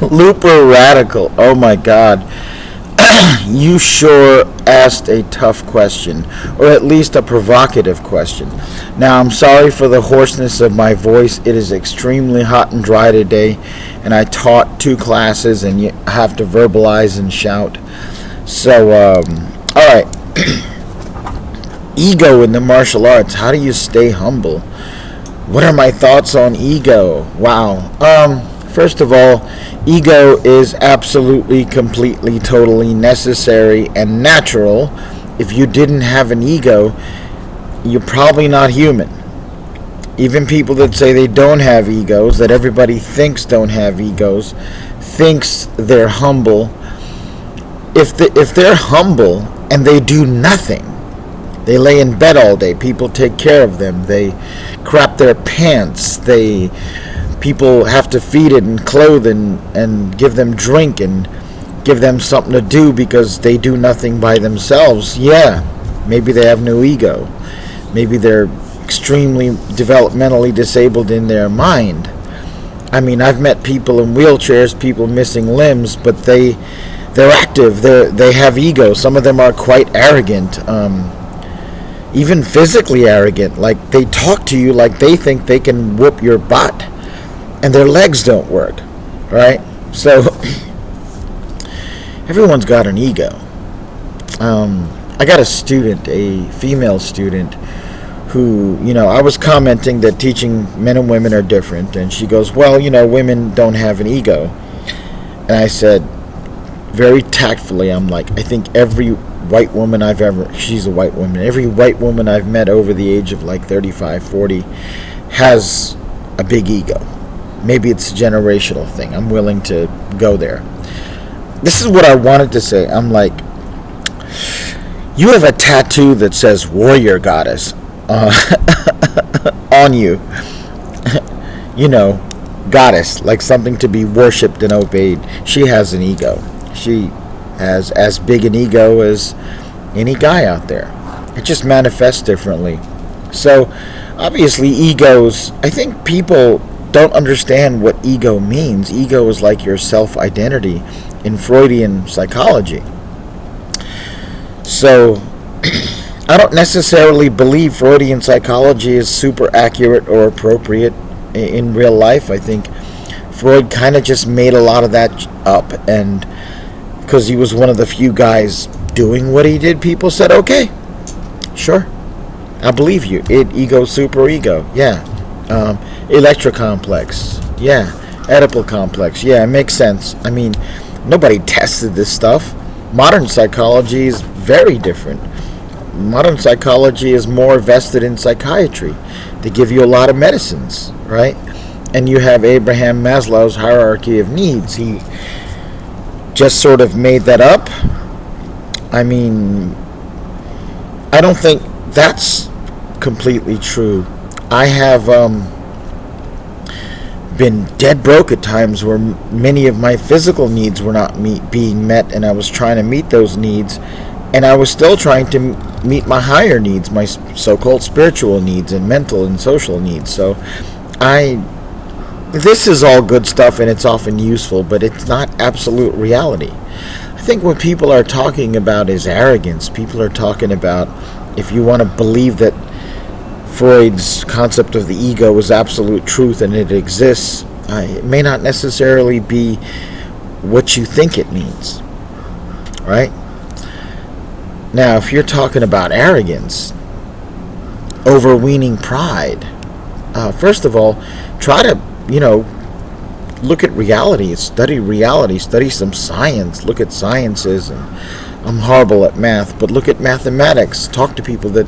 Looper Radical. Oh my God. You sure asked a tough question, or at least a provocative question. Now, I'm sorry for the hoarseness of my voice. It is extremely hot and dry today, and I taught two classes, and you have to verbalize and shout. So, alright. Ego in the martial arts. How do you stay humble? What are my thoughts on ego? Wow. First of all, ego is absolutely, completely, totally necessary and natural. If you didn't have an ego, you're probably not human. Even people that say they don't have egos, that everybody thinks don't have egos, thinks they're humble. If they're humble and they do nothing, they lay in bed all day, people take care of them, they crap their pants, people have to feed it and clothe and give them drink and give them something to do because they do nothing by themselves. Yeah, maybe they have no ego. Maybe they're extremely developmentally disabled in their mind. I mean, I've met people in wheelchairs, people missing limbs, but they're active. They have ego. Some of them are quite arrogant, even physically arrogant. Like, they talk to you like they think they can whoop your butt, and their legs don't work, right? So everyone's got an ego. I got a student, a female student, who, I was commenting that teaching men and women are different, and she goes, well, women don't have an ego. And I said, very tactfully, I'm like, I think every white woman she's a white woman, every white woman I've met over the age of like 35, 40 has a big ego. Maybe it's a generational thing. I'm willing to go there. This is what I wanted to say. I'm like, you have a tattoo that says warrior goddess on you. Goddess, like something to be worshipped and obeyed. She has an ego. She has as big an ego as any guy out there. It just manifests differently. So, obviously, egos, I think people don't understand what ego means. Ego is like your self-identity in Freudian psychology. So, I don't necessarily believe Freudian psychology is super accurate or appropriate in real life. I think Freud kind of just made a lot of that up, and because he was one of the few guys doing what he did, people said, okay, sure, I believe you. Ego, super ego, yeah. Electra complex, yeah. Oedipal complex, yeah, it makes sense. I mean, nobody tested this stuff. Modern psychology is very different. Modern psychology is more vested in psychiatry. They give you a lot of medicines, right? And you have Abraham Maslow's hierarchy of needs. He just sort of made that up. I mean, I don't think that's completely true. I have been dead broke at times where many of my physical needs were not being met, and I was trying to meet those needs, and I was still trying to meet my higher needs, my so-called spiritual needs and mental and social needs. So this is all good stuff, and it's often useful, but it's not absolute reality. I think what people are talking about is arrogance. People are talking about, if you want to believe that Freud's concept of the ego is absolute truth and it exists, it may not necessarily be what you think it means, right? Now, if you're talking about arrogance, overweening pride, first of all, try to, look at reality, study some science, look at sciences. And I'm horrible at math, but look at mathematics. Talk to people that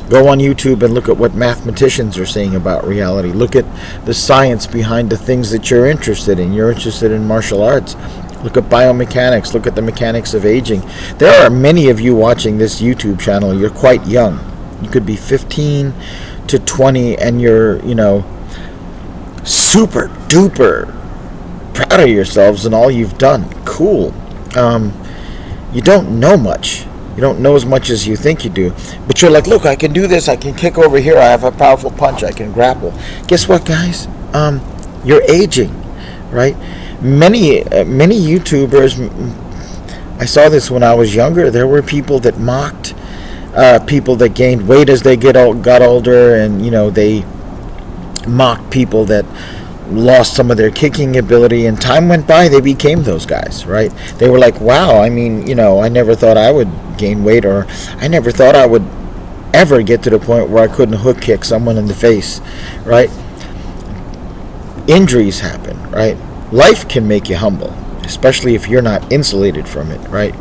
go on YouTube and look at what mathematicians are saying about reality. Look at the science behind the things that you're interested in. You're interested in martial arts. Look at biomechanics. Look at the mechanics of aging. There are many of you watching this YouTube channel. You're quite young. You could be 15 to 20, and you're, super duper proud of yourselves and all you've done. Cool. You don't know much. You don't know as much as you think you do. But you're like, look, I can do this. I can kick over here. I have a powerful punch. I can grapple. Guess what, guys? You're aging. right? Many YouTubers. I saw this when I was younger. There were people that mocked people that gained weight as they got older, and they mocked people that lost some of their kicking ability, and time went by, they became those guys, right? They were like, wow, I mean, I never thought I would gain weight, or I never thought I would ever get to the point where I couldn't hook kick someone in the face, right? Injuries happen, right? Life can make you humble, especially if you're not insulated from it, right?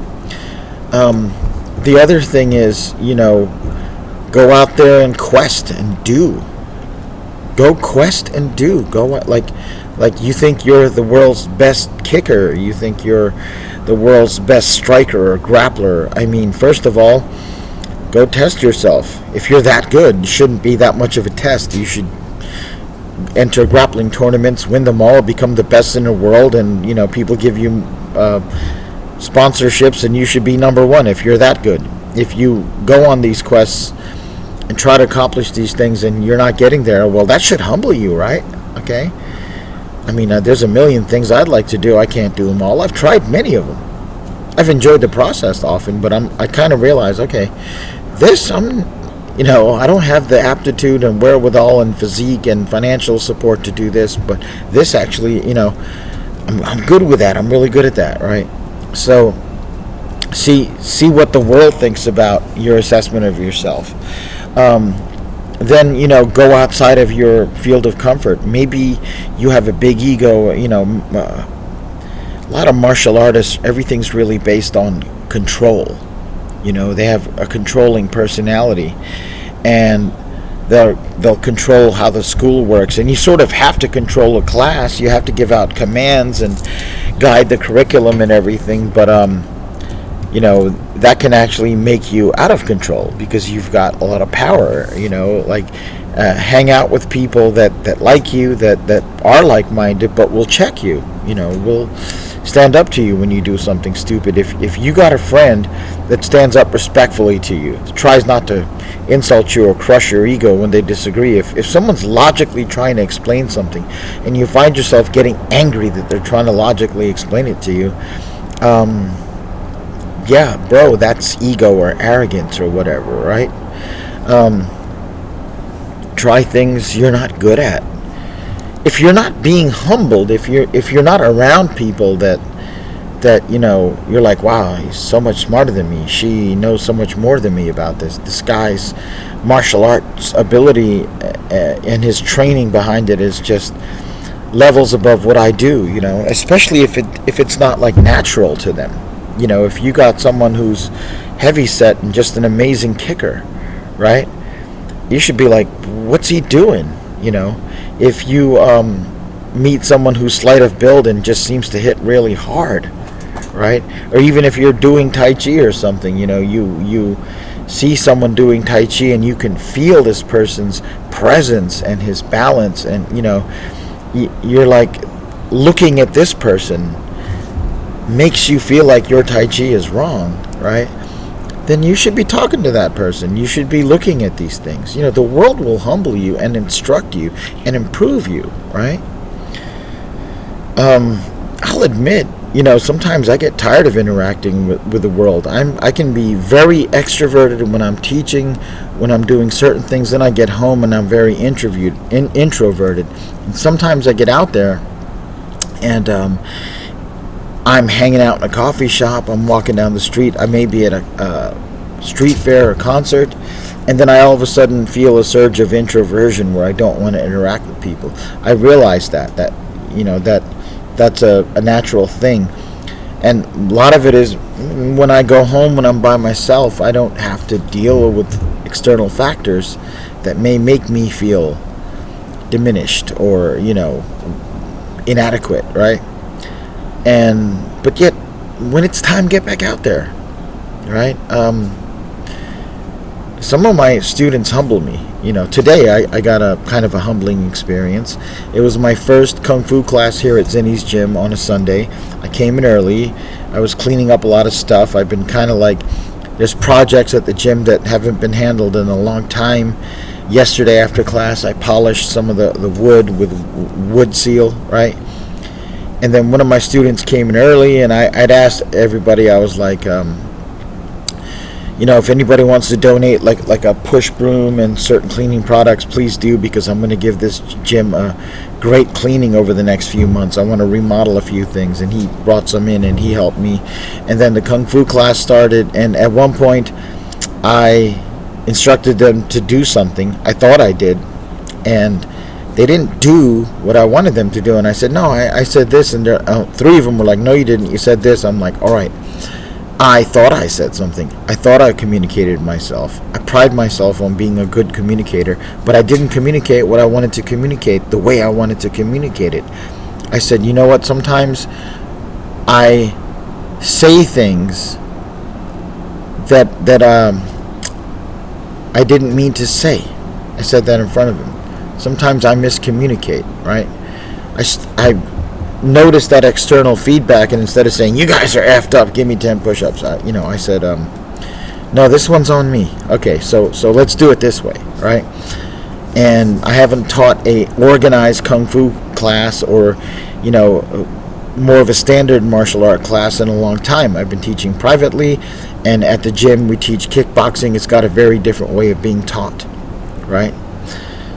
The other thing is, go out there and quest and do. Go quest and do. Go like you think you're the world's best kicker. You think you're the world's best striker or grappler. I mean, first of all, go test yourself. If you're that good, it shouldn't be that much of a test. You should enter grappling tournaments, win them all, become the best in the world, and people give you sponsorships, and you should be number one if you're that good. If you go on these quests and try to accomplish these things and you're not getting there, well, that should humble you, right? Okay? I mean, there's a million things I'd like to do. I can't do them all. I've tried many of them. I've enjoyed the process often, but I kind of realize, okay, I don't have the aptitude and wherewithal and physique and financial support to do this, but this actually, I'm good with that. I'm really good at that, right? So see what the world thinks about your assessment of yourself. Then go outside of your field of comfort. Maybe you have a big ego. A lot of martial artists, everything's really based on control. They have a controlling personality, and they'll control how the school works, and you sort of have to control a class. You have to give out commands and guide the curriculum and everything, but that can actually make you out of control because you've got a lot of power. Hang out with people that like you, that are like-minded, but will check you. Will stand up to you when you do something stupid. If you got a friend that stands up respectfully to you, tries not to insult you or crush your ego when they disagree, if someone's logically trying to explain something and you find yourself getting angry that they're trying to logically explain it to you, yeah, bro, that's ego or arrogance or whatever, right? Try things you're not good at. If you're not being humbled, if you're not around people that you're like, wow, he's so much smarter than me, she knows so much more than me about this guy's martial arts ability and his training behind it is just levels above what I do, especially if it's not like natural to them. If you got someone who's heavy set and just an amazing kicker, right? You should be like, what's he doing? If you meet someone who's slight of build and just seems to hit really hard, right? Or even if you're doing Tai Chi or something, you see someone doing Tai Chi and you can feel this person's presence and his balance, and you're like, looking at this person makes you feel like your Tai Chi is wrong, right? Then you should be talking to that person. You should be looking at these things. The world will humble you and instruct you and improve you, right? I'll admit, sometimes I get tired of interacting with the world. I can be very extroverted when I'm teaching, when I'm doing certain things. Then I get home and I'm very introverted. And sometimes I get out there and I'm hanging out in a coffee shop, I'm walking down the street, I may be at a street fair or concert, and then I all of a sudden feel a surge of introversion where I don't want to interact with people. I realize that's a natural thing. And a lot of it is when I go home, when I'm by myself, I don't have to deal with external factors that may make me feel diminished or, inadequate, right? But yet, when it's time, get back out there, right? Some of my students humble me. Today I got a kind of a humbling experience. It was my first Kung Fu class here at Zinni's Gym on a Sunday. I came in early. I was cleaning up a lot of stuff. I've been kind of like, there's projects at the gym that haven't been handled in a long time. Yesterday after class, I polished some of the wood with wood seal, right? And then one of my students came in early, and I'd asked everybody, I was like, if anybody wants to donate like a push broom and certain cleaning products, please do, because I'm going to give this gym a great cleaning over the next few months. I want to remodel a few things. And he brought some in, and he helped me. And then the Kung Fu class started, and at one point I instructed them to do something. I thought I did, and they didn't do what I wanted them to do. And I said, no, I said this, and three of them were like, no, you didn't, you said this. I'm like, all right, I thought I said something. I thought I communicated myself. I pride myself on being a good communicator, but I didn't communicate what I wanted to communicate the way I wanted to communicate it. I said, you know what, sometimes I say things that I didn't mean to say. I said that in front of him. Sometimes I miscommunicate, right? I noticed that external feedback, and instead of saying, you guys are effed up, give me 10 push-ups, I said, no, this one's on me. Okay, so let's do it this way, right? And I haven't taught a organized Kung Fu class or, more of a standard martial art class in a long time. I've been teaching privately, and at the gym we teach kickboxing. It's got a very different way of being taught, right?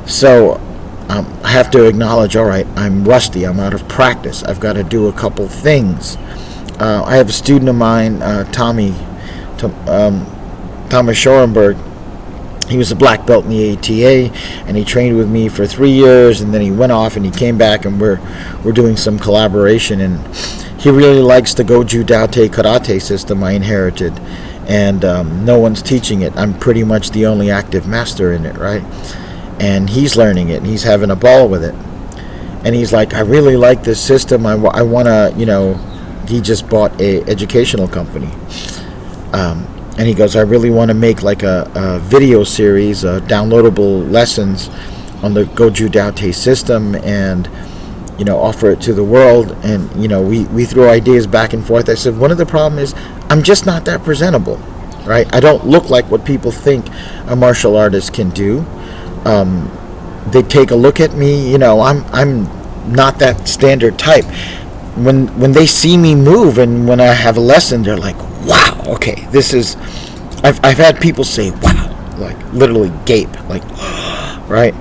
So I have to acknowledge, all right, I'm rusty, I'm out of practice, I've got to do a couple things. I have a student of mine, Thomas Schoenberg. He was a black belt in the ATA, and he trained with me for 3 years, and then he went off and he came back, and we're doing some collaboration. And he really likes the Goju Daotei karate system I inherited, and no one's teaching it. I'm pretty much the only active master in it, right? And he's learning it, and he's having a ball with it. And he's like, I really like this system. I want to, he just bought a educational company. And he goes, I really want to make like a video series, downloadable lessons on the Goju Daotei system, and, offer it to the world. And, we threw ideas back and forth. I said, one of the problems is I'm just not that presentable, right? I don't look like what people think a martial artist can do. They take a look at me, I'm not that standard type. When they see me move and when I have a lesson, they're like, wow, okay, this is, I've had people say, wow, like literally gape, like, right,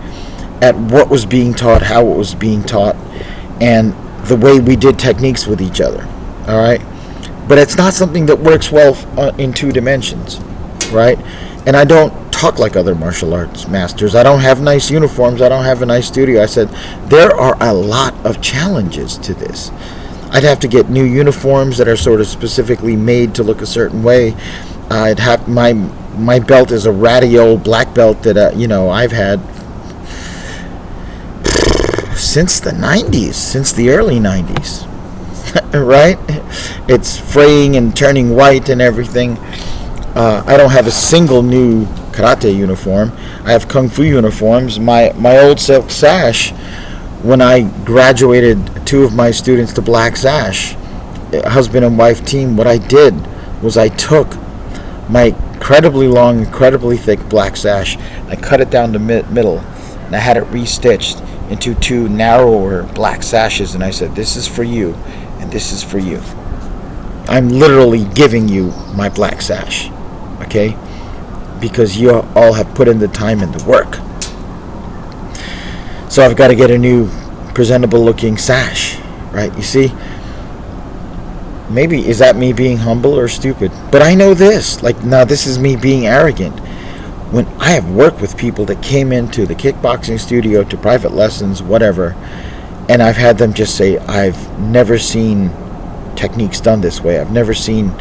at what was being taught, how it was being taught, and the way we did techniques with each other, all right? But it's not something that works well in 2 dimensions, right? And I don't talk like other martial arts masters. I don't have nice uniforms. I don't have a nice studio. I said, there are a lot of challenges to this. I'd have to get new uniforms that are sort of specifically made to look a certain way. I'd have my belt is a ratty old black belt that I've had since the 90s, since the early 90s, right? It's fraying and turning white and everything. I don't have a single new karate uniform. I have kung fu uniforms. My old silk sash, when I graduated 2 of my students to black sash, husband and wife team, what I did was I took my incredibly long, incredibly thick black sash, I cut it down the middle, and I had it restitched into 2 narrower black sashes, and I said, this is for you, and this is for you. I'm literally giving you my black sash, okay? Because you all have put in the time and the work. So I've got to get a new presentable looking sash, right? You see? Maybe, is that me being humble or stupid? But I know this. Like, now this is me being arrogant. When I have worked with people that came into the kickboxing studio to private lessons, whatever, and I've had them just say, I've never seen techniques done this way. I've never seen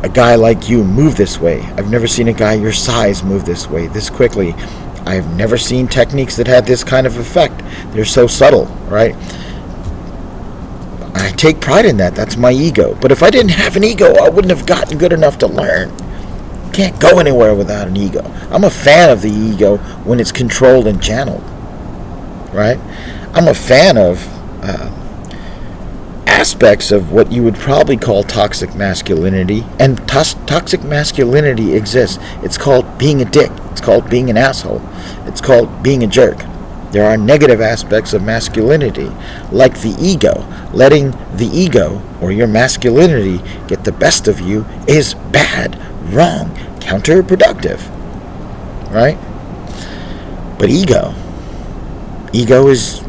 a guy like you move this way. I've never seen a guy your size move this way, this quickly. I've never seen techniques that had this kind of effect. They're so subtle, right? I take pride in that. That's my ego. But if I didn't have an ego, I wouldn't have gotten good enough to learn. Can't go anywhere without an ego. I'm a fan of the ego when it's controlled and channeled, right? I'm a fan of aspects of what you would probably call toxic masculinity, and toxic masculinity exists. It's called being a dick. It's called being an asshole. It's called being a jerk, There are negative aspects of masculinity, like the ego. Letting the ego or your masculinity get the best of you is bad, wrong, counterproductive, right? But ego is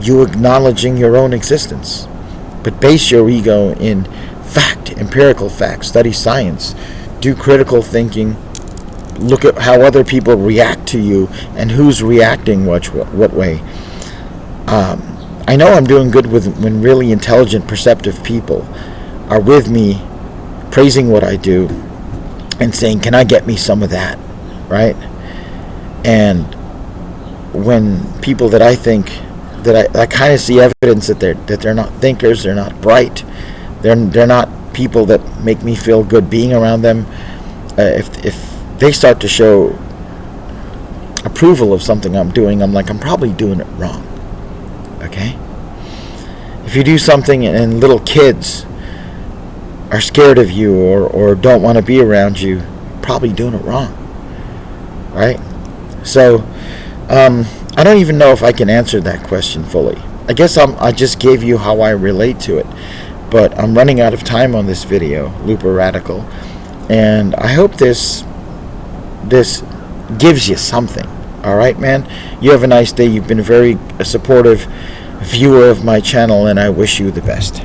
you acknowledging your own existence. But base your ego in fact, empirical facts, study science, do critical thinking, look at how other people react to you and who's reacting what way. I know I'm doing good when really intelligent, perceptive people are with me, praising what I do and saying, can I get me some of that, right? And when people that I think, that I kind of see evidence that they're not thinkers, they're not bright, they're not people that make me feel good being around them, if they start to show approval of something I'm doing, I'm like, I'm probably doing it wrong. Okay? If you do something and little kids are scared of you or don't want to be around you, you're probably doing it wrong. Right? So, I don't even know if I can answer that question fully. I guess I just gave you how I relate to it. But I'm running out of time on this video, Looper Radical. And I hope this gives you something. All right, man? You have a nice day. You've been a very supportive viewer of my channel, and I wish you the best.